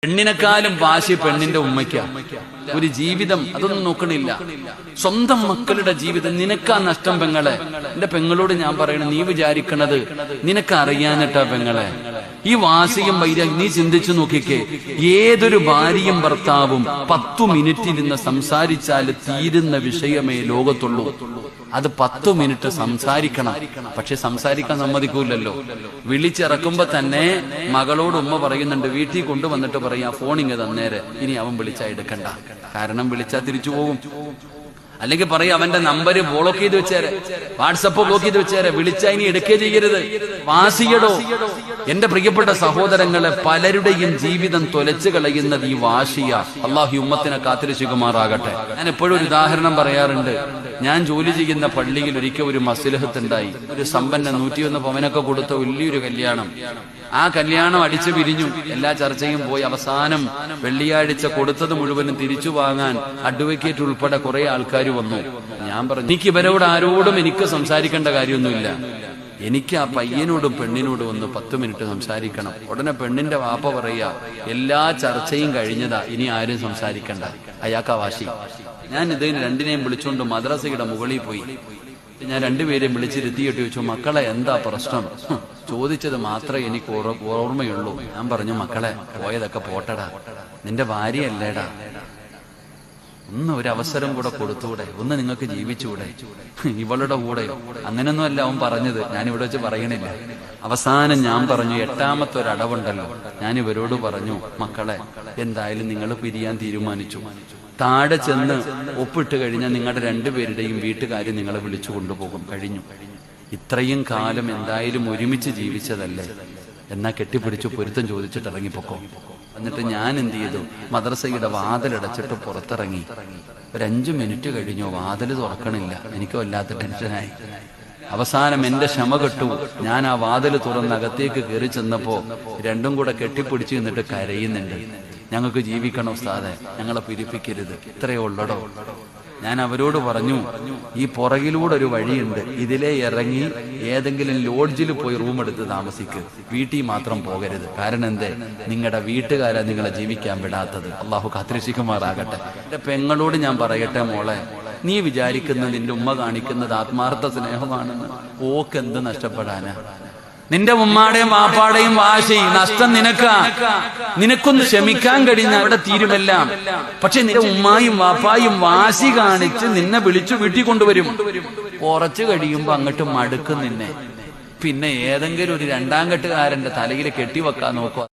പെണ്ണിനെക്കാളും വാശി പെണ്ണിന്റെ ഉമ്മയ്ക്ക. ഒരു ജീവിതം അതൊന്നും നോക്കണില്ല. സ്വന്തം മക്കളുടെ ജീവിതം നിനക്കാ നഷ്ടം പെങ്ങളെ. എന്റെ പെങ്ങളോട് ഞാൻ പറയണം, നീ വിചാരിക്കണത് നിനക്ക് അറിയാനിട്ടാ പെങ്ങളെ. ഈ വാശിയും വൈരാഗ്യം നീ ചിന്തിച്ചു നോക്കിക്കേ. ഏതൊരു ഭാര്യയും ഭർത്താവും 10 മിനിറ്റ് ഇരുന്ന് സംസാരിച്ചാൽ തീരുന്ന വിഷയമേ ലോകത്തുള്ളൂ. അത് 10 മിനിറ്റ് സംസാരിക്കണം. പക്ഷെ സംസാരിക്കാൻ സമ്മതിക്കൂലല്ലോ. വിളിച്ചിറക്കുമ്പോ തന്നെ മകളോട് ഉമ്മ പറയുന്നുണ്ട്, വീട്ടിൽ കൊണ്ടുവന്നിട്ട് പറയാ ഫോണിങ് തന്നേരെ, ഇനി അവൻ വിളിച്ചാ എടുക്കണ്ട. കാരണം വിളിച്ചാ തിരിച്ചു പോകും. അല്ലെങ്കിൽ പറയും അവന്റെ നമ്പര് ബ്ലോക്ക് ചെയ്ത് വെച്ചേരെ, വാട്സപ്പ് ബ്ലോക്ക് ചെയ്ത് വെച്ചേരെ, വിളിച്ചാ ഇനി എടുക്കേ ചെയ്യരുത്. വാശിയടോ. എന്റെ പ്രിയപ്പെട്ട സഹോദരങ്ങളെ, പലരുടെയും ജീവിതം തൊലച്ചു കളയുന്നത് ഈ വാശിയ. അള്ളാഹു ഉമ്മത്തിനെ കാത്തിരക്ഷിക്കുമാറാകട്ടെ. ഞാൻ എപ്പോഴും ഒരു ഉദാഹരണം പറയാറുണ്ട്. ഞാൻ ജോലി ചെയ്യുന്ന പള്ളിയിൽ ഒരിക്കൽ ഒരു മസ്ലഹത്ത് ഉണ്ടായി. ഒരു സമ്പന്ന 101 പവനൊക്കെ കൊടുത്ത വലിയൊരു കല്യാണം. ആ കല്യാണം അടിച്ചു പിരിഞ്ഞു. എല്ലാ ചർച്ചയും പോയി. അവസാനം വെള്ളിയാഴ്ച കൊടുത്തത് മുഴുവനും തിരിച്ചു വാങ്ങാൻ അഡ്വക്കേറ്റ് ഉൾപ്പെടെ കുറെ ആൾക്കാർ വന്നു. ഞാൻ പറഞ്ഞു, എനിക്ക് ഇവരോട് ആരോടും എനിക്ക് സംസാരിക്കേണ്ട കാര്യമൊന്നുമില്ല. എനിക്ക് ആ പയ്യനോടും പെണ്ണിനോടും ഒന്ന് 10 മിനിറ്റ് സംസാരിക്കണം. ഉടനെ പെണ്ണിന്റെ വാപ്പ പറയാ, എല്ലാ ചർച്ചയും കഴിഞ്ഞതാ, ഇനി ആരും സംസാരിക്കണ്ട. അയാൾക്കാ വാശി. ഞാൻ ഇതിന് രണ്ടിനെയും വിളിച്ചുകൊണ്ട് മദ്രസയുടെ മുകളിൽ പോയി. ഞാൻ രണ്ടുപേരെയും വിളിച്ചിരുത്തിയിട്ട് ചോദിച്ചു, മക്കളെ എന്താ പ്രശ്നം? ചോദിച്ചത് മാത്രമേ എനിക്ക് ഓർമ്മയുള്ളൂ. ഞാൻ പറഞ്ഞു, മക്കളെ പോയതൊക്കെ പോട്ടടാ, നിന്റെ ഭാര്യയല്ലേടാ, ഒന്ന് ഒരു അവസരം കൂടെ കൊടുത്തൂടെ, ഒന്ന് നിങ്ങൾക്ക് ജീവിച്ചൂടെ ഇവളുടെ കൂടെയോ? അങ്ങനൊന്നും അല്ല അവൻ പറഞ്ഞത്, ഞാനിവിടെ വെച്ച് പറയണില്ല. അവസാനം ഞാൻ പറഞ്ഞു, 8ാമത്തെ ഒരു അടവുണ്ടല്ലോ, ഞാൻ ഇവരോട് പറഞ്ഞു, മക്കളെ എന്തായാലും നിങ്ങൾ പിരിയാൻ തീരുമാനിച്ചു. താഴെ ചെന്ന് ഒപ്പിട്ട് കഴിഞ്ഞാൽ നിങ്ങളുടെ രണ്ടുപേരുടെയും വീട്ടുകാർ നിങ്ങളെ വിളിച്ചു കൊണ്ടുപോകും. കഴിഞ്ഞു. ഇത്രയും കാലം എന്തായാലും ഒരുമിച്ച് ജീവിച്ചതല്ലേ, എന്നാ കെട്ടിപ്പിടിച്ചു പൊരുത്തം ചോദിച്ചിട്ട് ഇറങ്ങിപ്പോക്കോ. എന്നിട്ട് ഞാൻ എന്ത് ചെയ്തു, മദ്രസയുടെ വാതിലടച്ചിട്ട് പുറത്തിറങ്ങി. ഒരു 5 മിനിറ്റ് കഴിഞ്ഞോ വാതിൽ തുറക്കണില്ല. എനിക്ക് വല്ലാത്ത ടെൻഷനായി. അവസാനം എന്റെ ക്ഷമ കെട്ടു. ഞാൻ ആ വാതിൽ തുറന്നകത്തേക്ക് കയറി ചെന്നപ്പോ രണ്ടും കൂടെ കെട്ടിപ്പിടിച്ചു നിന്നിട്ട് കരയുന്നുണ്ട്. ഞങ്ങൾക്ക് ജീവിക്കണം ഉസ്താദെ, ഞങ്ങളെ പിരിപ്പിക്കരുത്, ഇത്രയേ ഉള്ളടോ. ഞാൻ അവരോട് പറഞ്ഞു, ഈ പുറകിലൂടെ ഒരു വഴിയുണ്ട്, ഇതിലെ ഇറങ്ങി ഏതെങ്കിലും ലോഡ്ജിൽ പോയി റൂം എടുത്ത് താമസിക്ക്, വീട്ടിൽ മാത്രം പോകരുത്. കാരണം എന്തേ, നിങ്ങളുടെ വീട്ടുകാരെ നിങ്ങളെ ജീവിക്കാൻ വിടാത്തത്. അള്ളാഹു കാത്തിരക്ഷിക്കുമാറാകട്ടെ. എന്റെ പെങ്ങളോട് ഞാൻ പറയട്ടെ, മോളെ, നീ വിചാരിക്കുന്നത് നിന്റെ ഉമ്മ കാണിക്കുന്നത് ആത്മാർത്ഥ സ്നേഹമാണെന്ന്. ഓക്ക് എന്ത് നഷ്ടപ്പെടാനാ? നിന്റെ ഉമ്മാടെയും വാപ്പാടെയും വാശി നഷ്ടം നിനക്കൊന്ന് ക്ഷമിക്കാൻ കഴിഞ്ഞ അവിടെ തീരുമെല്ലാം. പക്ഷെ നിന്റെ ഉമ്മായും വാപ്പായും വാശി കാണിച്ച് നിന്നെ വിളിച്ചു വീട്ടിൽ കൊണ്ടുവരും. കുറച്ചു കഴിയുമ്പോ അങ്ങോട്ട് മടുക്കും നിന്നെ. പിന്നെ ഏതെങ്കിലും ഒരു 2ാം കെട്ടുകാരന്റെ തലയിൽ കെട്ടിവെക്കാൻ നോക്കുക.